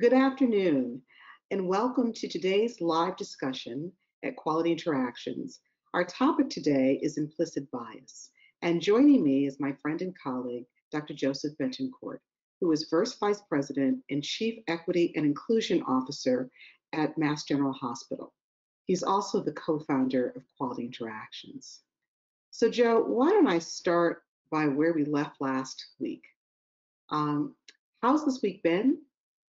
Good afternoon, and welcome to today's live discussion at Quality Interactions. Our topic today is implicit bias, and joining me is my friend and colleague, Dr. Joseph Betancourt, who is First Vice President and Chief Equity and Inclusion Officer at Mass General Hospital. He's also the co-founder of Quality Interactions. So, Joe, why don't I start by where we left last week? Um, how's this week been?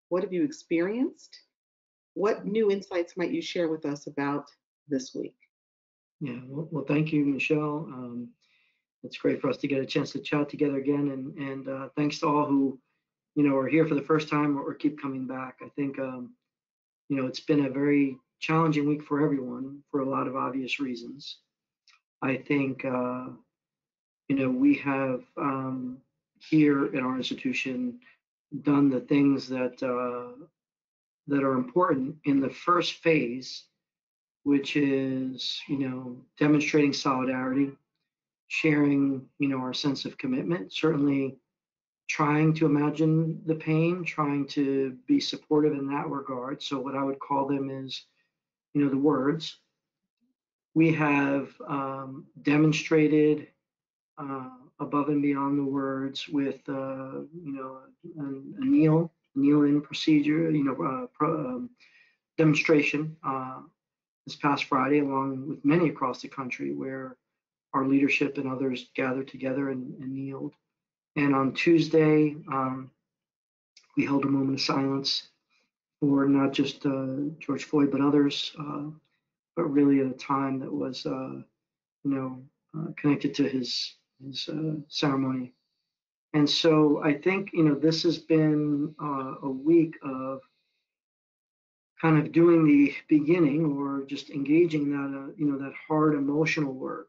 What have you experienced? What new insights might you share with us about this week? Yeah, well, thank you, Michelle. It's great for us to get a chance to chat together again, and thanks to all who are here for the first time or keep coming back. I think it's been a very challenging week for everyone for a lot of obvious reasons. I think we have here in our institution done the things that are important in the first phase, which is demonstrating solidarity, sharing our sense of commitment, certainly trying to imagine the pain, trying to be supportive in that regard. So what I would call them is the words. We have demonstrated above and beyond the words with a kneel in procedure, demonstration this past Friday, along with many across the country, where our leadership and others gathered together and kneeled. And on Tuesday, we held a moment of silence for not just George Floyd, but others, but really at a time that was, connected to his ceremony. And so I think, this has been a week of kind of doing the beginning or just engaging that, that hard emotional work.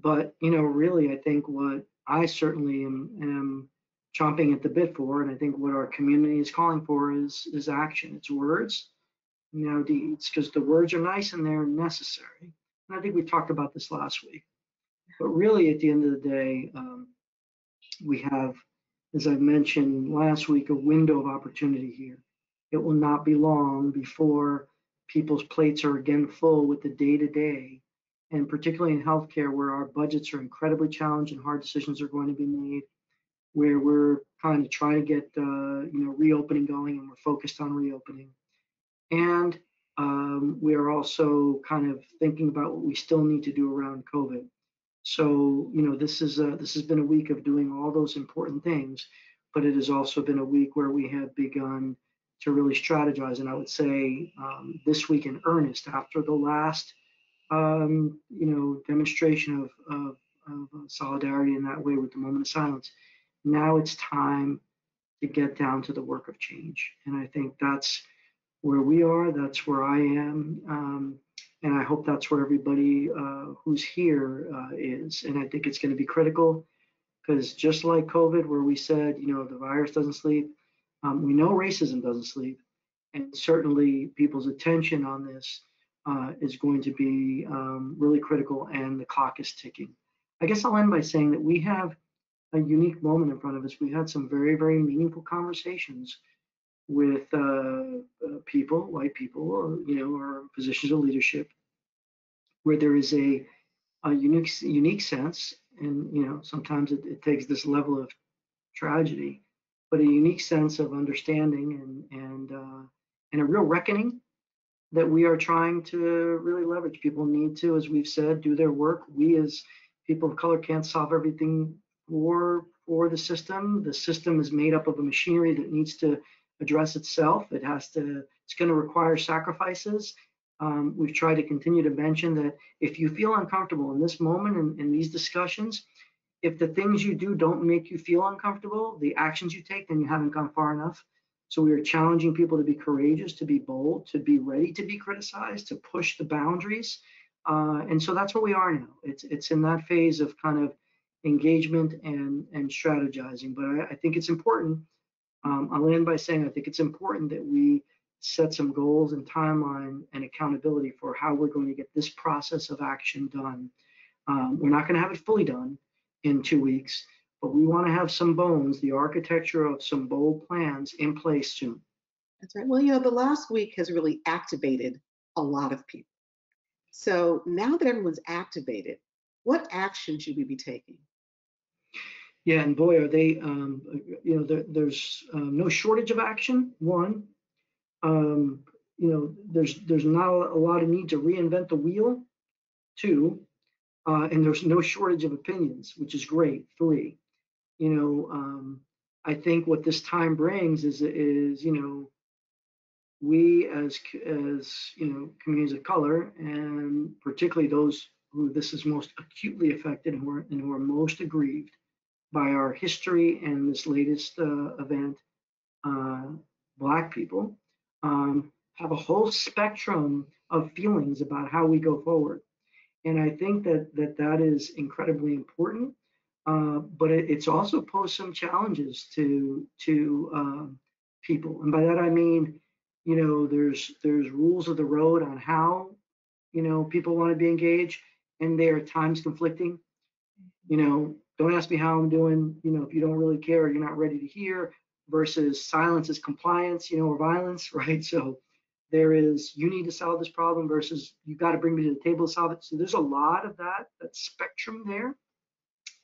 But really, I think what I certainly am chomping at the bit for, and I think what our community is calling for is action. It's words, now deeds, because the words are nice and they're necessary. And I think we talked about this last week. But really, at the end of the day, we have, as I mentioned last week, a window of opportunity here. It will not be long before people's plates are again full with the day-to-day, and particularly in healthcare, where our budgets are incredibly challenged and hard decisions are going to be made, where we're kind of trying to get reopening going, and we're focused on reopening. And we are also kind of thinking about what we still need to do around COVID. So this has been a week of doing all those important things, but it has also been a week where we have begun to really strategize. And I would say this week in earnest, after the last demonstration of solidarity in that way with the moment of silence, now it's time to get down to the work of change. And I think that's where we are. That's where I am. And I hope that's where everybody who's here is. And I think it's going to be critical because just like COVID, where we said, the virus doesn't sleep, we know racism doesn't sleep. And certainly people's attention on this is going to be really critical, and the clock is ticking. I guess I'll end by saying that we have a unique moment in front of us. We had some very, very meaningful conversations with people, white people, or positions of leadership, where there is a unique sense, and sometimes it takes this level of tragedy, but a unique sense of understanding and a real reckoning that we are trying to really leverage. People need to, as we've said, do their work. We as people of color can't solve everything for the system. The system is made up of a machinery that needs to address itself. It's going to require sacrifices. We've tried to continue to mention that if you feel uncomfortable in this moment in these discussions, if the things you do don't make you feel uncomfortable, the actions you take, then you haven't gone far enough. So we are challenging people to be courageous, to be bold, to be ready to be criticized, to push the boundaries. And so that's where we are now. It's in that phase of kind of engagement and strategizing. But I think it's important. I'll end by saying I think it's important that we set some goals and timeline and accountability for how we're going to get this process of action done. We're not going to have it fully done in 2 weeks, but we want to have some bones, the architecture of some bold plans in place soon. That's right. Well, you know, the last week has really activated a lot of people. So now that everyone's activated, what action should we be taking? Yeah, and boy, are they, there's no shortage of action, one. There's not a lot of need to reinvent the wheel, two. And there's no shortage of opinions, which is great, three. I think what this time brings is we as communities of color, and particularly those who this is most acutely affected and who are most aggrieved by our history and this latest event, Black people, have a whole spectrum of feelings about how we go forward. And I think that is incredibly important. But it's also posed some challenges to people, and by that I mean, there's rules of the road on how people want to be engaged, and they are at times conflicting. Don't ask me how I'm doing. If you don't really care, you're not ready to hear. Versus silence is compliance, or violence, right? So there is, you need to solve this problem versus you got to bring me to the table to solve it. So there's a lot of that spectrum there.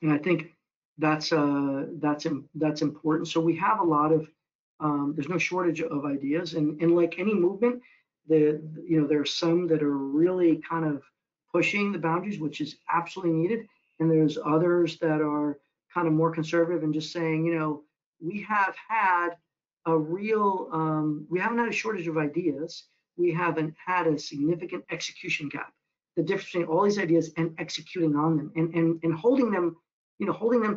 And I think that's important. So we have a lot of there's no shortage of ideas, and like any movement, there are some that are really kind of pushing the boundaries, which is absolutely needed, and there's others that are kind of more conservative and just saying, we have had we haven't had a shortage of ideas. We haven't had a significant execution gap. The difference between all these ideas and executing on them and holding them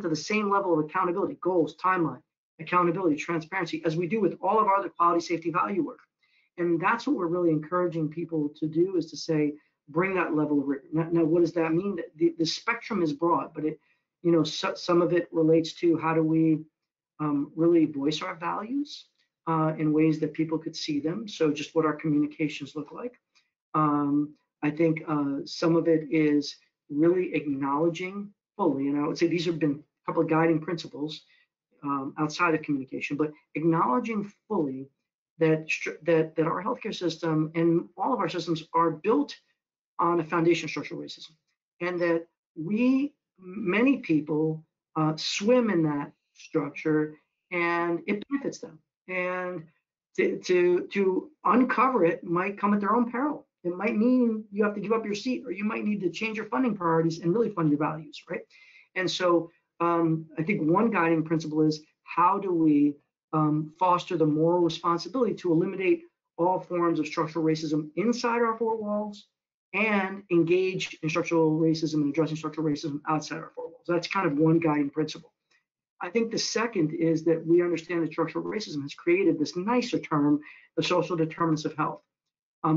to the same level of accountability, goals, timeline, accountability, transparency, as we do with all of our other quality, safety, value work. And that's what we're really encouraging people to do, is to say, bring that level of rigor. Now, what does that mean? The spectrum is broad, but some of it relates to how do we really voice our values in ways that people could see them. So just what our communications look like. I think some of it is really acknowledging fully, and I would say these have been a couple of guiding principles outside of communication, but acknowledging fully that our healthcare system and all of our systems are built on a foundation of structural racism, and that many people swim in that structure, and it benefits them. And to uncover it might come at their own peril. It might mean you have to give up your seat, or you might need to change your funding priorities and really fund your values, right? And so I think one guiding principle is, how do we foster the moral responsibility to eliminate all forms of structural racism inside our four walls and engage in structural racism and addressing structural racism outside our four walls. That's kind of one guiding principle. I think the second is that we understand that structural racism has created this nicer term, the social determinants of health.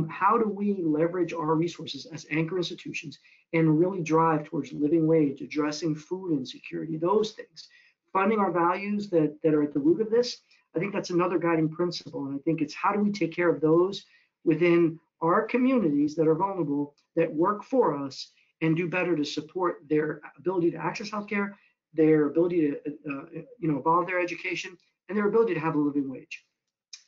How do we leverage our resources as anchor institutions and really drive towards living wage, addressing food insecurity, those things, funding our values that are at the root of this? I think that's another guiding principle. And I think it's, how do we take care of those within our communities that are vulnerable, that work for us, and do better to support their ability to access healthcare, their ability to evolve their education, and their ability to have a living wage.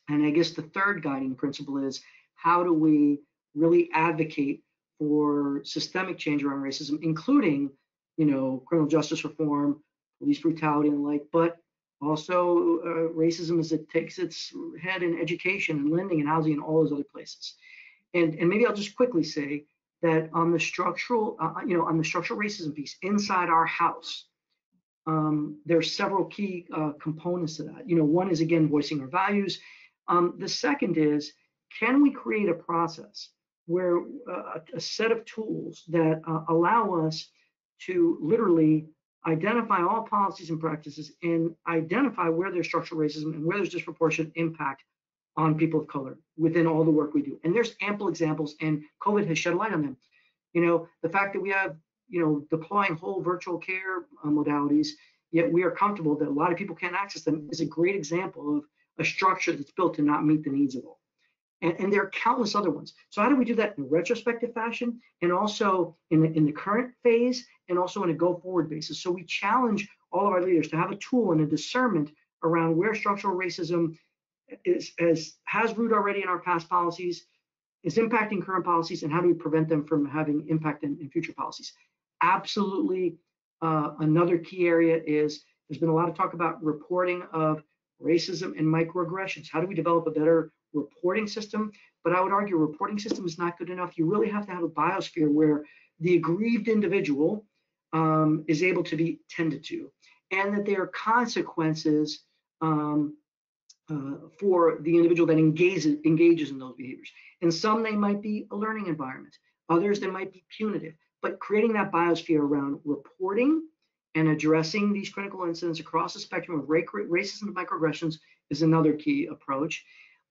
And I guess the third guiding principle is, how do we really advocate for systemic change around racism, including, criminal justice reform, police brutality and the like, but also racism as it takes its head in education and lending and housing and all those other places. And maybe I'll just quickly say that on the structural racism piece inside our house, there's several key components to that. One is, again, voicing our values. The second is, can we create a process where a set of tools that allow us to literally identify all policies and practices and identify where there's structural racism and where there's disproportionate impact on people of color within all the work we do? And there's ample examples, and COVID has shed light on them. The fact that we have, deploying whole virtual care modalities, yet we are comfortable that a lot of people can't access them, is a great example of a structure that's built to not meet the needs of all. And there are countless other ones. So how do we do that in a retrospective fashion, and also in the current phase, and also in a go forward basis? So we challenge all of our leaders to have a tool and a discernment around where structural racism has root already in our past policies, is impacting current policies, and how do we prevent them from having impact in future policies. Absolutely. Another key area is there's been a lot of talk about reporting of racism and microaggressions. How do we develop a better reporting system? But I would argue a reporting system is not good enough. You really have to have a biosphere where the aggrieved individual is able to be tended to, and that there are consequences for the individual that engages in those behaviors. And some, they might be a learning environment. Others, they might be punitive. But creating that biosphere around reporting and addressing these critical incidents across the spectrum of racism and microaggressions is another key approach.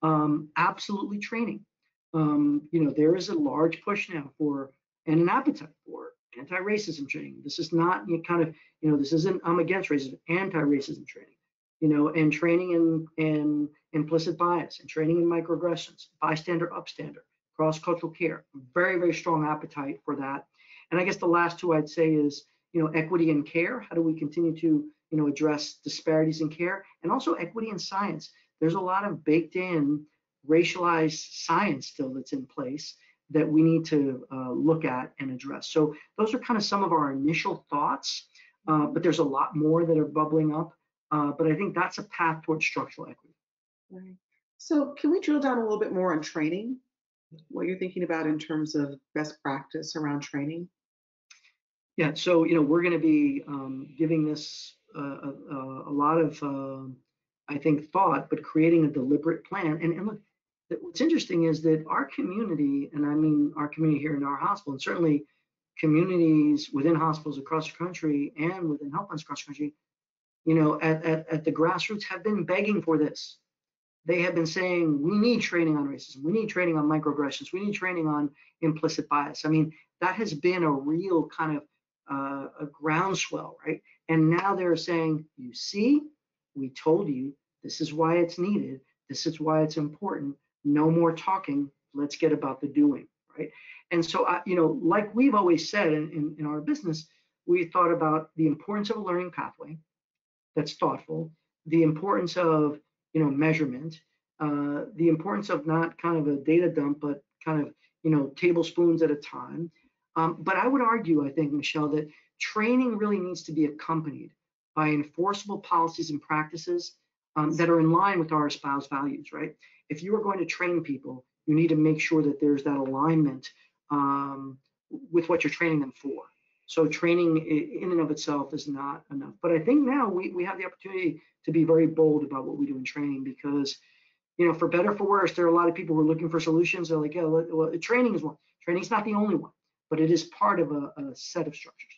Absolutely training. There is a large push now for, and an appetite for, anti-racism training. This is not this isn't I'm against racism, anti-racism training. And training in implicit bias, and training in microaggressions, bystander, upstander, cross-cultural care. Very, very strong appetite for that. And I guess the last two I'd say is, equity in care. How do we continue to, address disparities in care, and also equity in science? There's a lot of baked in racialized science still that's in place that we need to look at and address. So those are kind of some of our initial thoughts, but there's a lot more that are bubbling up. But I think that's a path towards structural equity. Right. So can we drill down a little bit more on training? What you're thinking about in terms of best practice around training? Yeah, so we're going to be giving this a lot of, I think, thought, but creating a deliberate plan. And look, what's interesting is that our community, and I mean our community here in our hospital, and certainly communities within hospitals across the country and within health plans across the country, at the grassroots, have been begging for this. They have been saying, we need training on racism. We need training on microaggressions. We need training on implicit bias. I mean, that has been a real kind of a groundswell, right? And now they're saying, you see, we told you, this is why it's needed. This is why it's important. No more talking. Let's get about the doing, right? And so, like we've always said in our business, we thought about the importance of a learning pathway that's thoughtful, the importance of measurement, the importance of not kind of a data dump, but kind of tablespoons at a time. But I would argue, I think, Michele, that training really needs to be accompanied by enforceable policies and practices that are in line with our espoused values, right? If you are going to train people, you need to make sure that there's that alignment with what you're training them for. So training in and of itself is not enough. But I think now we have the opportunity to be very bold about what we do in training, because, for better or for worse, there are a lot of people who are looking for solutions. They're like, yeah, well, training is one. Training is not the only one, but it is part of a set of structures.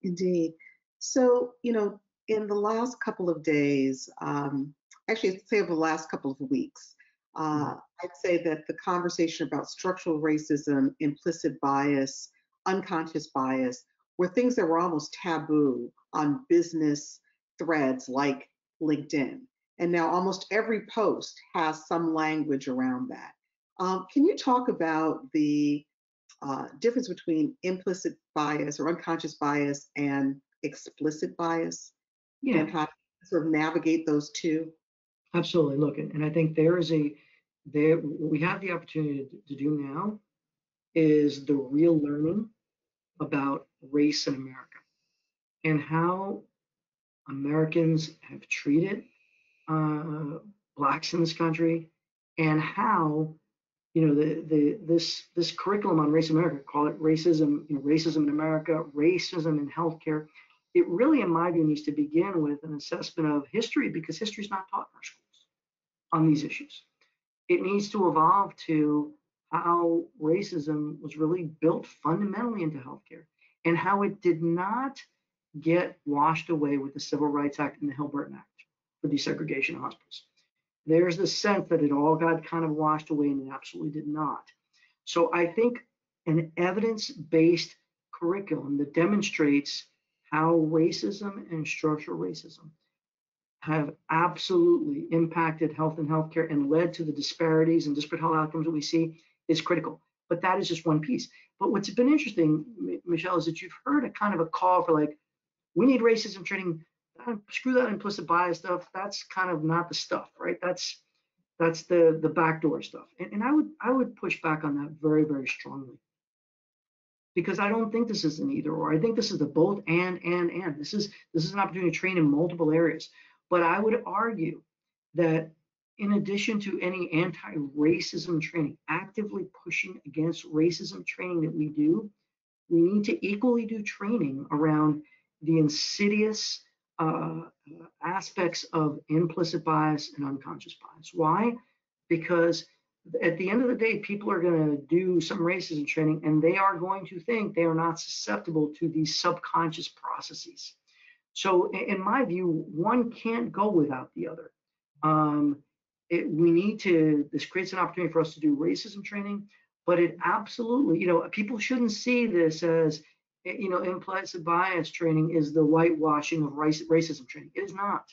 Indeed. So, in the last couple of days, actually, I'd say over the last couple of weeks, I'd say that the conversation about structural racism, implicit bias, unconscious bias were things that were almost taboo on business threads like LinkedIn. And now almost every post has some language around that. Can you talk about the difference between implicit bias or unconscious bias and explicit bias? Yeah. And how to sort of navigate those two? Absolutely. Look, and I think what we have the opportunity to do now is the real learning about race in America and how Americans have treated Blacks in this country, and how this curriculum on race in America, call it racism, racism in America, racism in healthcare. It really, in my view, needs to begin with an assessment of history, because history is not taught in our schools on these issues. It needs to evolve to how racism was really built fundamentally into healthcare, and how it did not get washed away with the Civil Rights Act and the Hill-Burton Act for desegregation of hospitals. There's the sense that it all got kind of washed away, and it absolutely did not. So I think an evidence-based curriculum that demonstrates how racism and structural racism have absolutely impacted health and healthcare and led to the disparities and disparate health outcomes that we see is critical. But that is just one piece. But what's been interesting, Michele, is that you've heard a kind of a call for like We need racism training. Screw that implicit bias stuff. That's kind of not the stuff, right? That's the backdoor stuff. And I would push back on that very, very strongly, because I don't think this is an either or. I think this is the both and. This is an opportunity to train in multiple areas. But I would argue that in addition to any anti-racism training, actively pushing against racism training that we do, we need to equally do training around the insidious aspects of implicit bias and unconscious bias. Why? Because at the end of the day, people are going to do some racism training and they are going to think they are not susceptible to these subconscious processes. So in my view, one can't go without the other. We need to, this creates an opportunity for us to do racism training, but it absolutely, people shouldn't see this as, implicit bias training is the whitewashing of racism training. It is not.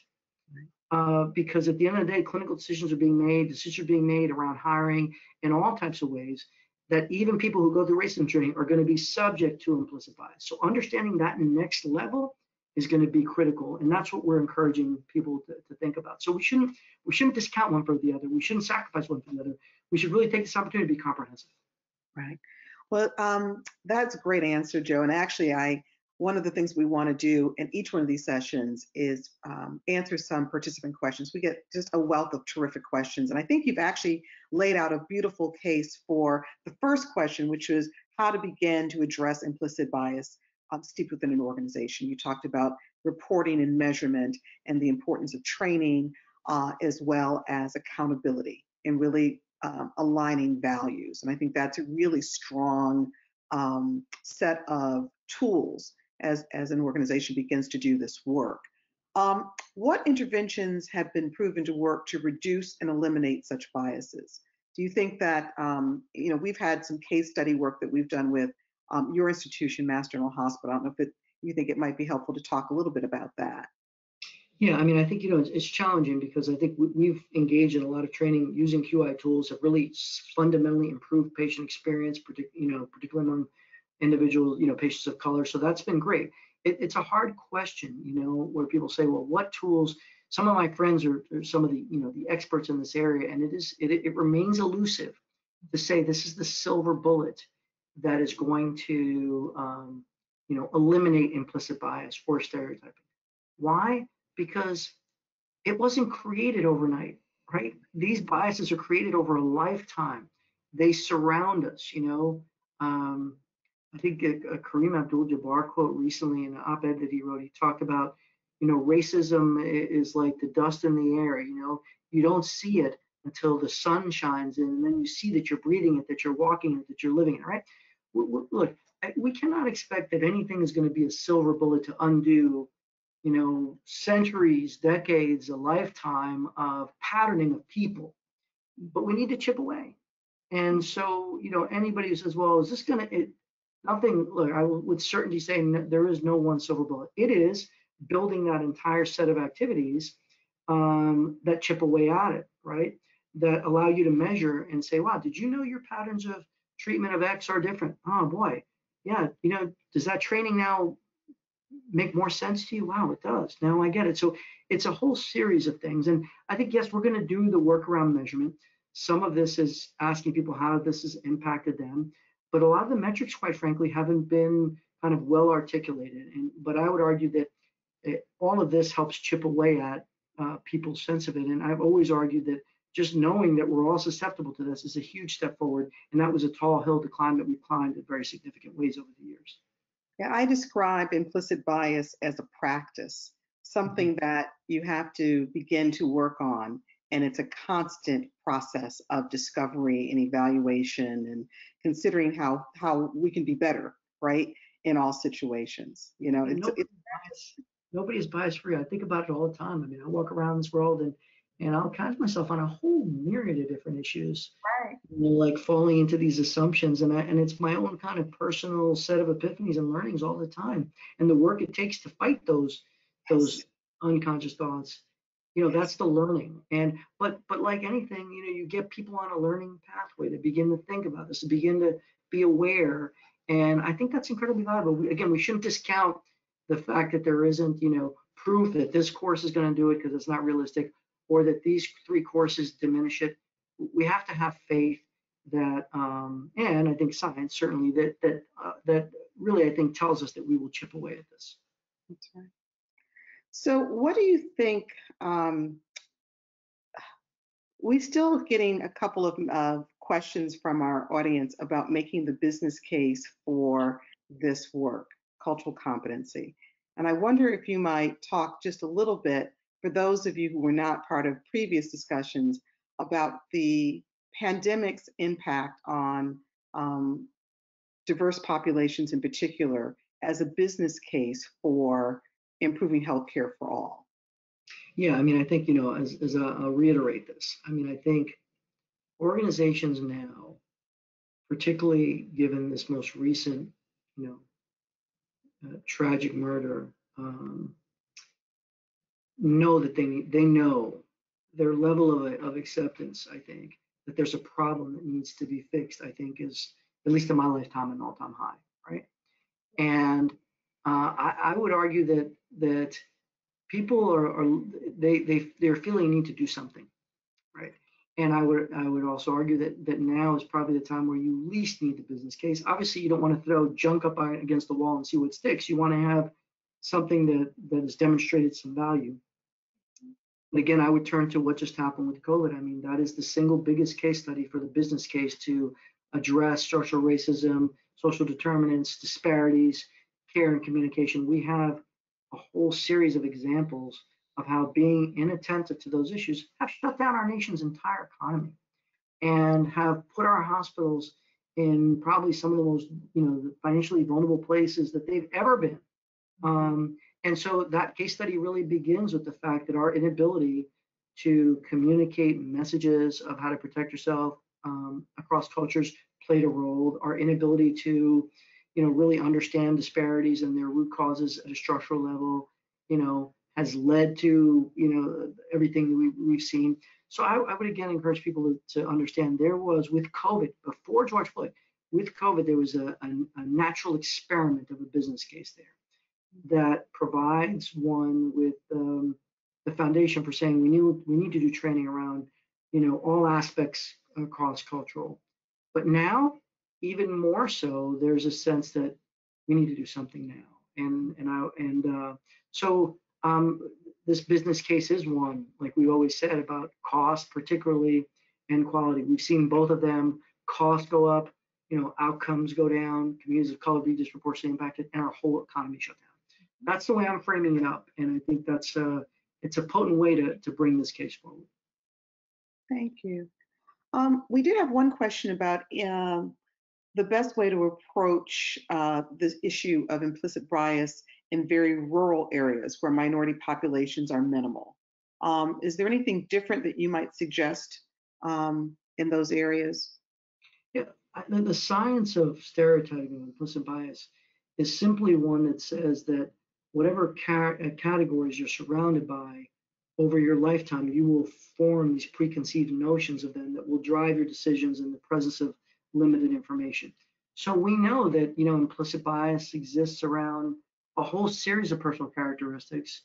Because at the end of the day, clinical decisions are being made around hiring in all types of ways that even people who go through racism training are going to be subject to implicit bias. So understanding that next level is going to be critical, and that's what we're encouraging people to think about. So we shouldn't discount one for the other. We shouldn't sacrifice one for the other. We should really take this opportunity to be comprehensive. Right. Well, that's a great answer, Joe. And actually, one of the things we want to do in each one of these sessions is answer some participant questions. We get just a wealth of terrific questions. And I think you've actually laid out a beautiful case for the first question, which was how to begin to address implicit bias steeped within an organization. You talked about reporting and measurement and the importance of training, as well as accountability and really aligning values. And I think that's a really strong set of tools as an organization begins to do this work. What interventions have been proven to work to reduce and eliminate such biases? Do you think that, we've had some case study work that we've done with your institution, Mass General Hospital. I don't know if you think it might be helpful to talk a little bit about that. Yeah, I mean, I think, it's challenging because I think we've engaged in a lot of training using QI tools have really fundamentally improved patient experience, particularly among individual, patients of color. So that's been great. It's a hard question, where people say, well, what tools? Some of my friends are some of the, the experts in this area, and it remains elusive to say this is the silver bullet that is going to, eliminate implicit bias or stereotyping. Why? Because it wasn't created overnight, right? These biases are created over a lifetime. They surround us, I think a Kareem Abdul-Jabbar quote recently in an op-ed that he wrote, he talked about, racism is like the dust in the air, you don't see it until the sun shines in, and then you see that you're breathing it, that you're walking it, that you're living it, right? Look, we cannot expect that anything is going to be a silver bullet to undo centuries, decades, a lifetime of patterning of people, but we need to chip away. And so, anybody who says, well, is this going to, nothing, look, I will with certainty say there is no one silver bullet. It is building that entire set of activities that chip away at it, right? That allow you to measure and say, wow, did you know your patterns of treatment of X are different? Oh boy, yeah, does that training now make more sense to you? Wow, it does. Now I get it. So it's a whole series of things. And I think, yes, we're going to do the work around measurement. Some of this is asking people how this has impacted them. But a lot of the metrics, quite frankly, haven't been kind of well articulated. But I would argue that all of this helps chip away at people's sense of it. And I've always argued that just knowing that we're all susceptible to this is a huge step forward. And that was a tall hill to climb that we've climbed in very significant ways over the years. Yeah, I describe implicit bias as a practice, something that you have to begin to work on. And it's a constant process of discovery and evaluation and considering how we can be better, right, in all situations. Nobody is bias free. I think about it all the time. I mean, I walk around this world and I'll catch myself on a whole myriad of different issues. Right. Like falling into these assumptions, and it's my own kind of personal set of epiphanies and learnings all the time, and the work it takes to fight those unconscious thoughts. That's the learning. And but like anything, you get people on a learning pathway to begin to think about this, to begin to be aware. And I think that's incredibly valuable. We shouldn't discount the fact that there isn't, proof that this course is going to do it because it's not realistic, or that these 3 courses diminish it. We have to have faith that, and I think science certainly that really I think tells us that we will chip away at this. That's right. So, what do you think? We're still getting a couple of questions from our audience about making the business case for this work, cultural competency. And I wonder if you might talk just a little bit, for those of you who were not part of previous discussions, about the pandemic's impact on diverse populations in particular as a business case for improving healthcare for all. Yeah, I mean, I think, as I'll reiterate this, I mean, I think organizations now, particularly given this most recent, tragic murder, know that they know their level of acceptance, I think, that there's a problem that needs to be fixed, I think is, at least in my lifetime, an all-time high, right? And I would argue that people they're feeling need to do something, right? And I would also argue that now is probably the time where you least need the business case. Obviously, you don't want to throw junk up against the wall and see what sticks. You want to have something that has demonstrated some value. But again, I would turn to what just happened with COVID. I mean, that is the single biggest case study for the business case to address structural racism, social determinants, disparities, care and communication. We have a whole series of examples of how being inattentive to those issues have shut down our nation's entire economy and have put our hospitals in probably some of the most, financially vulnerable places that they've ever been. And so that case study really begins with the fact that our inability to communicate messages of how to protect yourself across cultures played a role. Our inability to, really understand disparities and their root causes at a structural level, has led to, everything that we've seen. So I would again encourage people to understand there was, with COVID, before George Floyd, with COVID, there was a natural experiment of a business case there that provides one with the foundation for saying we need to do training around, all aspects across cultural. But now, even more so, there's a sense that we need to do something now. So this business case is one, like we always said, about cost, particularly, and quality. We've seen both of them. Costs go up, outcomes go down, communities of color be disproportionately impacted, and our whole economy shut down. That's the way I'm framing it up, and I think that's it's a potent way to bring this case forward. Thank you. We did have one question about the best way to approach this issue of implicit bias in very rural areas where minority populations are minimal. Is there anything different that you might suggest in those areas? Yeah, the science of stereotyping and implicit bias is simply one that says that whatever categories you're surrounded by over your lifetime, you will form these preconceived notions of them that will drive your decisions in the presence of limited information. So we know that, implicit bias exists around a whole series of personal characteristics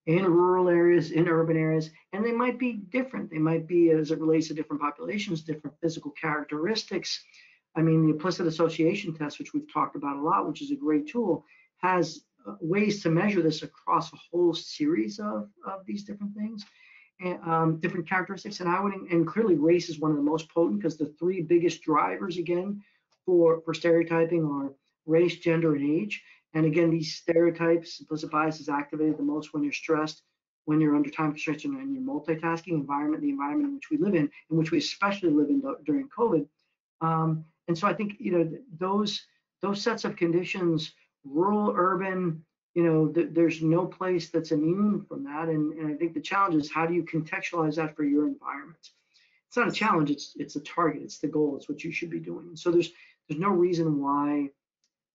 in rural areas, in urban areas, and they might be different. They might be, as it relates to different populations, different physical characteristics. I mean, the implicit association test, which we've talked about a lot, which is a great tool, has ways to measure this across a whole series of these different things, and different characteristics. And clearly race is one of the most potent, because the 3 biggest drivers, again, for stereotyping are race, gender, and age. And again, these stereotypes, implicit bias is activated the most when you're stressed, when you're under time constraints, and you're multitasking, the environment in which we live in which we especially live in during COVID. And so I think, those sets of conditions, rural, urban, there's no place that's immune from that. And I think the challenge is, how do you contextualize that for your environment? It's not a challenge, it's a target, it's the goal, it's what you should be doing. And so there's no reason why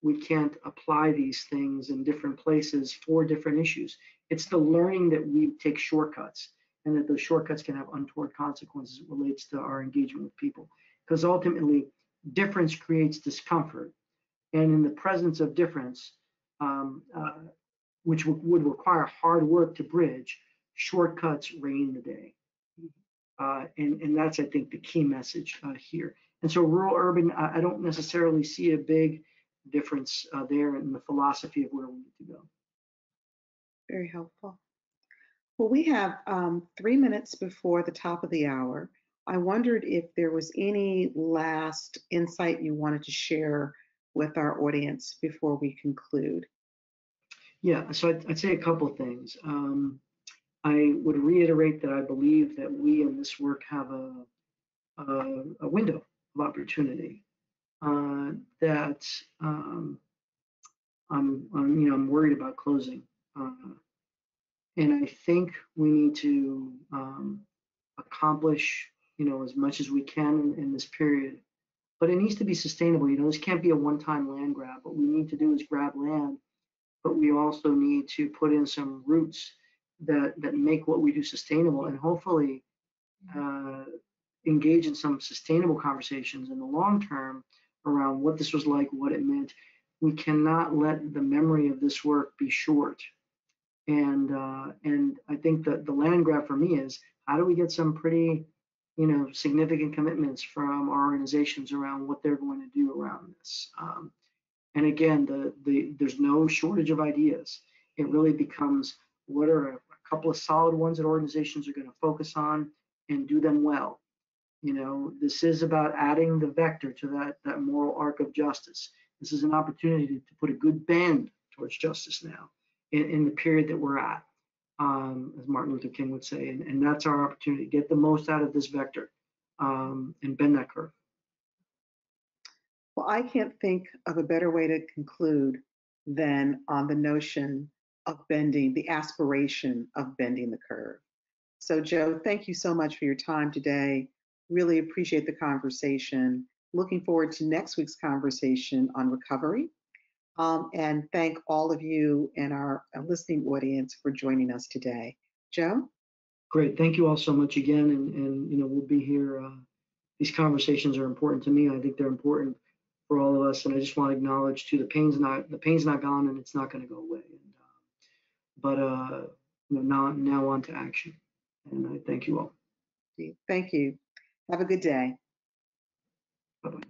we can't apply these things in different places for different issues. It's the learning that we take shortcuts, and that those shortcuts can have untoward consequences as it relates to our engagement with people. Because ultimately, difference creates discomfort. And in the presence of difference, which would require hard work to bridge, shortcuts reign the day. And that's, I think, the key message here. And so rural urban, I don't necessarily see a big difference there in the philosophy of where we need to go. Very helpful. Well, we have 3 minutes before the top of the hour. I wondered if there was any last insight you wanted to share with our audience before we conclude. Yeah, so I'd say a couple of things. I would reiterate that I believe that we in this work have a window of opportunity that I'm worried about closing. And I think we need to accomplish, as much as we can in this period. But it needs to be sustainable. This can't be a one-time land grab. What we need to do is grab land, but we also need to put in some roots that make what we do sustainable, and hopefully engage in some sustainable conversations in the long term around what this was like, what it meant. We cannot let the memory of this work be short. And I think that the land grab for me is, how do we get some pretty significant commitments from our organizations around what they're going to do around this. And again, there's no shortage of ideas. It really becomes, what are a couple of solid ones that organizations are going to focus on and do them well. This is about adding the vector to that moral arc of justice. This is an opportunity to put a good bend towards justice now in the period that we're at, as Martin Luther King would say. And that's our opportunity. Get the most out of this vector and bend that curve. Well, I can't think of a better way to conclude than on the notion of bending, the aspiration of bending the curve. So, Joe, thank you so much for your time today. Really appreciate the conversation. Looking forward to next week's conversation on recovery. And thank all of you and our listening audience for joining us today. Joe? Great. Thank you all so much again. And we'll be here. These conversations are important to me. I think they're important for all of us. And I just want to acknowledge too, the pain's not gone, and it's not going to go away. But now on to action. And I thank you all. Thank you. Have a good day. Bye-bye.